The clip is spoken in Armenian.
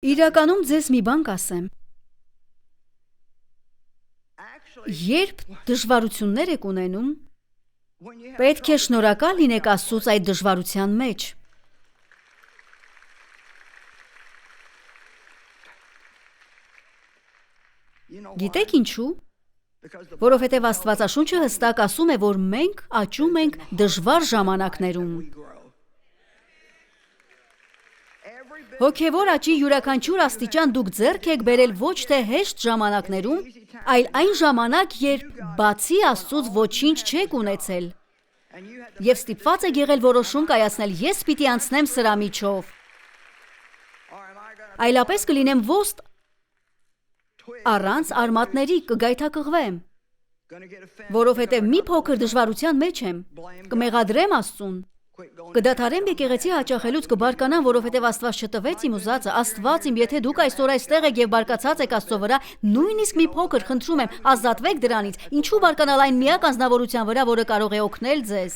Իրականում ձեզ մի բան կասեմ։ Երբ դժվարություններ եք ունենում, պետք է շնորհակալ լինեք Աստծուց այդ դժվարության մեջ։ Գիտեք ինչու՞։ Որովհետև Աստվածաշունչը հստակ ասում է, որ մենք աճում ենք դժվար ժամանակներում։ Հոգևոր աճի յուրաքանչյուր աստիճան դուք ձեռք եք բերել ոչ թե հեշտ ժամանակներում, այլ այն ժամանակ, երբ բացի Աստծուց ոչինչ չեք ունեցել, եւ ստիպված եք եղել որոշում կայացնել՝ ես պիտի անցնեմ սրա միջով, այլապես կլինեմ ոստ, առանց արմատների կգայթակղվեմ, որովհետև մի փոքր դժվարության մեջ եմ, կմեղադրեմ Աստծուն, կդադարեմ եկեղեցի հաճախելուց, կբարկանամ, որովհետև Աստված չտվեց իմ ուզածը, Աստված իմ, եթե դուք այսօր այստեղ եք եւ բարկացած եք Աստծո վրա, նույնիսկ մի փոքր խնդրում եմ, ազատվեք դրանից, ինչու բարկանալ այն միակ անձնավորության վրա, որը կարող է օգնել ձեզ։